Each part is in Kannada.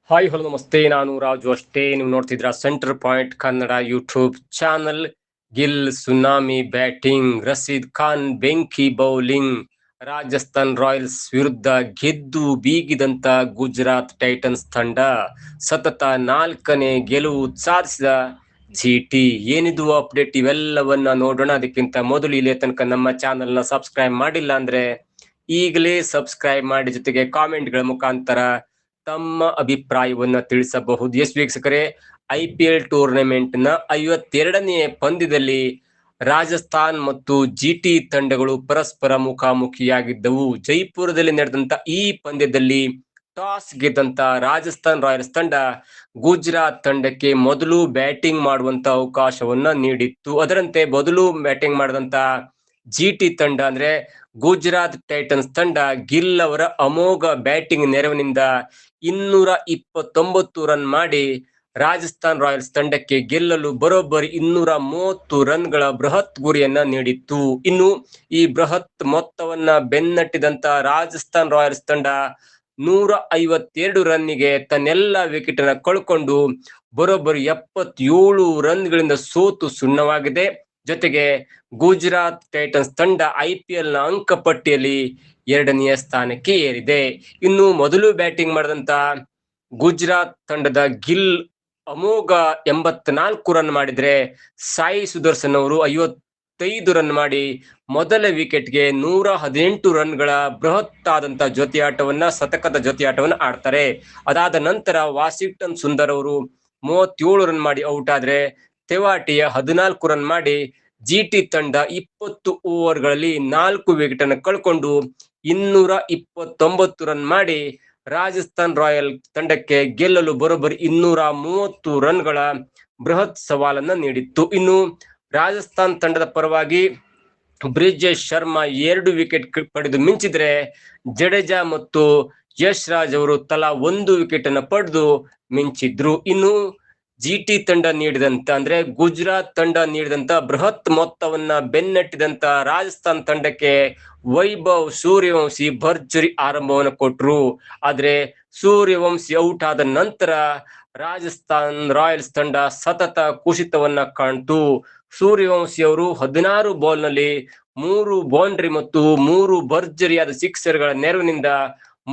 ಹಾಯ್ ಹಲೋ ನಮಸ್ತೆ, ನಾನು ರಾಜು ಅಷ್ಟೇ. ನೀವು ನೋಡ್ತಿದ್ರ center point Kannada YouTube channel. Gill tsunami batting, Rashid Khan ಬೆಂಕಿ ಬೌಲಿಂಗ್. ರಾಜಸ್ಥಾನ್ ರಾಯಲ್ಸ್ ವಿರುದ್ಧ ಗೆದ್ದು ಬೀಗಿದಂತ ಗುಜರಾತ್ ಟೈಟನ್ಸ್ ತಂಡ ಸತತ 4ನೇ ಗೆಲುವು ಸಾಧಿಸಿದ ಜಿಟಿ. ಏನಿದು ಅಪ್ಡೇಟ್, ಇವೆಲ್ಲವನ್ನ ನೋಡೋಣ. ಅದಕ್ಕಿಂತ ಮೊದಲು ಇಲ್ಲಿ ತನಕ ನಮ್ಮ ಚಾನಲ್ ನ ಸಬ್ಸ್ಕ್ರೈಬ್ ಮಾಡಿಲ್ಲ ಅಂದ್ರೆ ಈಗಲೇ ಸಬ್ಸ್ಕ್ರೈಬ್ ಮಾಡಿ, ಜೊತೆಗೆ ಕಾಮೆಂಟ್ಗಳ ಮುಖಾಂತರ ತಮ್ಮ ಅಭಿಪ್ರಾಯವನ್ನ ತಿಳಿಸಬಹುದು. ಎಸ್ ವೀಕ್ಷಕರೇ, IPL ಟೂರ್ನಮೆಂಟ್ ನ 52ನೇ ಪಂದ್ಯದಲ್ಲಿ ರಾಜಸ್ಥಾನ್ ಮತ್ತು ಜಿಟಿ ತಂಡಗಳು ಪರಸ್ಪರ ಮುಖಾಮುಖಿಯಾಗಿದ್ದವು. ಜೈಪುರದಲ್ಲಿ ನಡೆದಂತ ಈ ಪಂದ್ಯದಲ್ಲಿ ಟಾಸ್ ಗೆದ್ದಂತ ರಾಜಸ್ಥಾನ್ ರಾಯಲ್ಸ್ ತಂಡ ಗುಜರಾತ್ ತಂಡಕ್ಕೆ ಮೊದಲು ಬ್ಯಾಟಿಂಗ್ ಮಾಡುವಂತ ಅವಕಾಶವನ್ನ ನೀಡಿತ್ತು. ಅದರಂತೆ ಮೊದಲು ಬ್ಯಾಟಿಂಗ್ ಮಾಡಿದಂತ ಜಿಟಿ ತಂಡ ಅಂದ್ರೆ ಗುಜರಾತ್ ಟೈಟನ್ಸ್ ತಂಡ ಗಿಲ್ ಅವರ ಅಮೋಘ ಬ್ಯಾಟಿಂಗ್ ನೆರವಿನಿಂದ 229 ರನ್ ಮಾಡಿ ರಾಜಸ್ಥಾನ್ ರಾಯಲ್ಸ್ ತಂಡಕ್ಕೆ ಗೆಲ್ಲಲು ಬರೋಬ್ಬರಿ 230 ರನ್ಗಳ ಬೃಹತ್ ಗುರಿಯನ್ನ ನೀಡಿತ್ತು. ಇನ್ನು ಈ ಬೃಹತ್ ಮೊತ್ತವನ್ನ ಬೆನ್ನಟ್ಟಿದಂತ ರಾಜಸ್ಥಾನ್ ರಾಯಲ್ಸ್ ತಂಡ 152 ರನ್ನಿಗೆ ತನ್ನೆಲ್ಲ ವಿಕೆಟ್ ಅನ್ನ ಕಳ್ಕೊಂಡು ಬರೋಬ್ಬರಿ 77 ರನ್ಗಳಿಂದ ಸೋತು ಸುಣ್ಣವಾಗಿದೆ. ಜೊತೆಗೆ ಗುಜರಾತ್ ಟೈಟನ್ಸ್ ತಂಡ IPL ನ ಅಂಕ ಪಟ್ಟಿಯಲ್ಲಿ 2ನೇ ಸ್ಥಾನಕ್ಕೆ ಏರಿದೆ. ಇನ್ನು ಮೊದಲು ಬ್ಯಾಟಿಂಗ್ ಮಾಡಿದಂತ ಗುಜರಾತ್ ತಂಡದ ಗಿಲ್ ಅಮೋಘ 84 ರನ್ ಮಾಡಿದ್ರೆ, ಸಾಯಿ ಸುದರ್ಶನ್ ಅವರು 55 ರನ್ ಮಾಡಿ ಮೊದಲ ವಿಕೆಟ್ಗೆ 118 ರನ್ಗಳ ಬೃಹತ್ ಆದಂತ ಜೊತೆಯಾಟವನ್ನ, ಶತಕದ ಜೊತೆಯಾಟವನ್ನ ಆಡ್ತಾರೆ. ಅದಾದ ನಂತರ ವಾಷಿಂಗ್ಟನ್ ಸುಂದರ್ ಅವರು 37 ರನ್ ಮಾಡಿ ಔಟ್ ಆದ್ರೆ, ತೆವಾಟಿಯ 14 ರನ್ ಮಾಡಿ ಜಿಟಿ ತಂಡ 20 ಓವರ್ಗಳಲ್ಲಿ 4 ವಿಕೆಟ್ ಅನ್ನು ಕಳ್ಕೊಂಡು 229 ರನ್ ಮಾಡಿ ರಾಜಸ್ಥಾನ್ ರಾಯಲ್ ತಂಡಕ್ಕೆ ಗೆಲ್ಲಲು ಬರೋಬ್ಬರಿ 230 ರನ್ಗಳ ಬೃಹತ್ ಸವಾಲನ್ನ ನೀಡಿತ್ತು. ಇನ್ನು ರಾಜಸ್ಥಾನ್ ತಂಡದ ಪರವಾಗಿ ಬ್ರಿಜೇಶ್ ಶರ್ಮಾ 2 ವಿಕೆಟ್ ಪಡೆದು ಮಿಂಚಿದ್ರೆ, ಜಡೇಜಾ ಮತ್ತು ಯಶ್ ರಾಜ್ ಅವರು ತಲಾ 1 ವಿಕೆಟ್ ಅನ್ನು ಪಡೆದು ಮಿಂಚಿದ್ರು. ಇನ್ನು ಜಿಟಿ ತಂಡ ನೀಡಿದಂತ ಅಂದ್ರೆ ಗುಜರಾತ್ ತಂಡ ನೀಡಿದಂತ ಬೃಹತ್ ಮೊತ್ತವನ್ನ ಬೆನ್ನಟ್ಟಿದಂತ ರಾಜಸ್ಥಾನ್ ತಂಡಕ್ಕೆ ವೈಭವ್ ಸೂರ್ಯವಂಶಿ ಭರ್ಜರಿ ಆರಂಭವನ್ನು ಕೊಟ್ರು. ಆದ್ರೆ ಸೂರ್ಯವಂಶಿ ಔಟ್ ಆದ ನಂತರ ರಾಜಸ್ಥಾನ್ ರಾಯಲ್ಸ್ ತಂಡ ಸತತ ಕುಸಿತವನ್ನ ಕಾಣ್ತು. ಸೂರ್ಯವಂಶಿ ಅವರು 16 ಬಾಲ್ ನಲ್ಲಿ 3 ಬೌಂಡ್ರಿ ಮತ್ತು 3 ಭರ್ಜರಿಯಾದ ಸಿಕ್ಸರ್ಗಳ ನೆರವಿನಿಂದ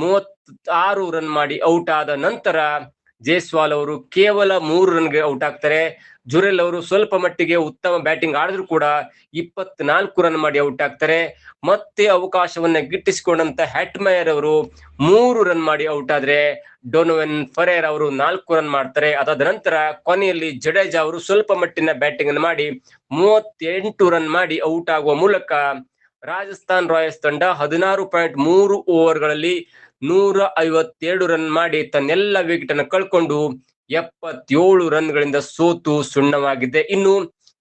36 ರನ್ ಮಾಡಿ ಔಟ್ ಆದ ನಂತರ ಜೈಸ್ವಾಲ್ ಅವರು ಕೇವಲ 3 ರನ್ಗೆ ಔಟ್ ಆಗ್ತಾರೆ. ಜುರೆಲ್ ಅವರು ಸ್ವಲ್ಪ ಮಟ್ಟಿಗೆ ಉತ್ತಮ ಬ್ಯಾಟಿಂಗ್ ಆಡಿದ್ರು ಕೂಡ 24 ರನ್ ಮಾಡಿ ಔಟ್ ಆಗ್ತಾರೆ. ಮತ್ತೆ ಅವಕಾಶವನ್ನ ಗಿಟ್ಟಿಸಿಕೊಂಡಂತ ಹ್ಯಾಟ್ಮಯರ್ ಅವರು 3 ರನ್ ಮಾಡಿ ಔಟ್ ಆದ್ರೆ, ಡೊನೋವೆನ್ ಫರೇರ್ ಅವರು 4 ರನ್ ಮಾಡ್ತಾರೆ. ಅದಾದ ನಂತರ ಕೊನೆಯಲ್ಲಿ ಜಡೇಜಾ ಅವರು ಸ್ವಲ್ಪ ಮಟ್ಟಿನ ಬ್ಯಾಟಿಂಗ್ ಅನ್ನು ಮಾಡಿ 38 ರನ್ ಮಾಡಿ ಔಟ್ ಆಗುವ ಮೂಲಕ ರಾಜಸ್ಥಾನ್ ರಾಯಲ್ಸ್ ತಂಡ 16.3 ಓವರ್ಗಳಲ್ಲಿ 152 ರನ್ ಮಾಡಿ ತನ್ನೆಲ್ಲ ವಿಕೆಟ್ ಅನ್ನು ಕಳ್ಕೊಂಡು 77 ರನ್ಗಳಿಂದ ಸೋತು ಸುಣ್ಣವಾಗಿದೆ. ಇನ್ನು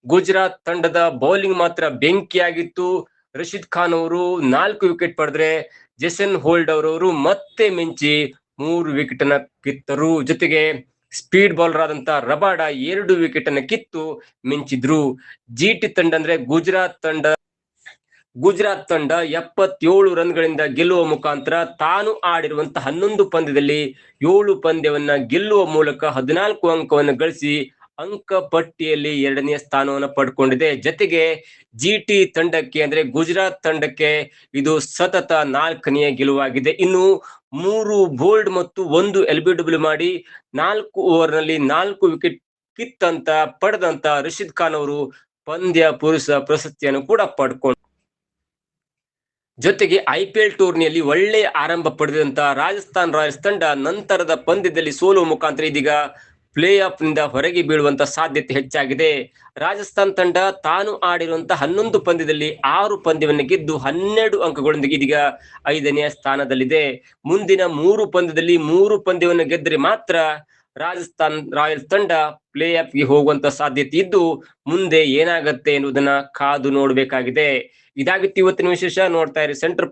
ಗುಜರಾತ್ ತಂಡದ ಬೌಲಿಂಗ್ ಮಾತ್ರ ಬೆಂಕಿಯಾಗಿತ್ತು. ರಶೀದ್ ಖಾನ್ ಅವರು 4 ವಿಕೆಟ್ ಪಡೆದ್ರೆ, ಜೇಸನ್ ಹೋಲ್ಡರ್ ಅವರು ಮತ್ತೆ ಮಿಂಚಿ 3 ವಿಕೆಟ್ ಅನ್ನ ಕಿತ್ತರು. ಜೊತೆಗೆ ಸ್ಪೀಡ್ ಬೌಲರ್ ಆದಂತ ರಬಾಡ 2 ವಿಕೆಟ್ ಅನ್ನ ಕಿತ್ತು ಮಿಂಚಿದ್ರು. ಜಿಟಿ ತಂಡ ಅಂದ್ರೆ ಗುಜರಾತ್ ತಂಡ 77 ರನ್ಗಳಿಂದ ಗೆಲ್ಲುವ ಮುಖಾಂತರ ತಾನು ಆಡಿರುವಂತಹ 11 ಪಂದ್ಯದಲ್ಲಿ 7 ಪಂದ್ಯವನ್ನ ಗೆಲ್ಲುವ ಮೂಲಕ 14 ಅಂಕವನ್ನು ಗಳಿಸಿ ಅಂಕ ಪಟ್ಟಿಯಲ್ಲಿ 2ನೇ ಸ್ಥಾನವನ್ನು ಪಡ್ಕೊಂಡಿದೆ. ಜೊತೆಗೆ ಜಿಟಿ ತಂಡಕ್ಕೆ ಅಂದ್ರೆ ಗುಜರಾತ್ ತಂಡಕ್ಕೆ ಇದು ಸತತ 4ನೇ ಗೆಲುವಾಗಿದೆ. ಇನ್ನು 3 ಬೋಲ್ಡ್ ಮತ್ತು 1 LBW ಮಾಡಿ 4 ಓವರ್ ನಲ್ಲಿ 4 ವಿಕೆಟ್ ಕಿತ್ತಂತ ಪಡೆದಂತ ರಶೀದ್ ಖಾನ್ ಅವರು ಪಂದ್ಯ ಪುರುಷ ಪ್ರಶಸ್ತಿಯನ್ನು ಕೂಡ ಪಡ್ಕೊಂಡು, ಜೊತೆಗೆ IPL ಟೂರ್ನಿಯಲ್ಲಿ ಒಳ್ಳೆಯ ಆರಂಭ ಪಡೆದಂತ ರಾಜಸ್ಥಾನ್ ರಾಯಲ್ಸ್ ತಂಡ ನಂತರದ ಪಂದ್ಯದಲ್ಲಿ ಸೋಲುವ ಮುಖಾಂತರ ಇದೀಗ ಪ್ಲೇ ಆಫ್ ನಿಂದ ಹೊರಗೆ ಬೀಳುವಂತ ಸಾಧ್ಯತೆ ಹೆಚ್ಚಾಗಿದೆ. ರಾಜಸ್ಥಾನ್ ತಂಡ ತಾನು ಆಡಿರುವಂತಹ 11 ಪಂದ್ಯದಲ್ಲಿ 6 ಪಂದ್ಯವನ್ನು ಗೆದ್ದು 12 ಅಂಕಗಳೊಂದಿಗೆ ಇದೀಗ 5ನೇ ಸ್ಥಾನದಲ್ಲಿದೆ. ಮುಂದಿನ 3 ಪಂದ್ಯದಲ್ಲಿ 3 ಪಂದ್ಯವನ್ನು ಗೆದ್ದರೆ ಮಾತ್ರ ರಾಜಸ್ಥಾನ್ ರಾಯಲ್ಸ್ ತಂಡ ಪ್ಲೇ ಆಫ್ಗೆ ಹೋಗುವಂತ ಸಾಧ್ಯತೆ ಇದ್ದು, ಮುಂದೆ ಏನಾಗತ್ತೆ ಎನ್ನುವುದನ್ನ ಕಾದು ನೋಡಬೇಕಾಗಿದೆ. ಇದಾಗಿತ್ತು ಇವತ್ತಿನ ವಿಶೇಷ. ನೋಡ್ತಾ ಇರಿ ಸೆಂಟರ್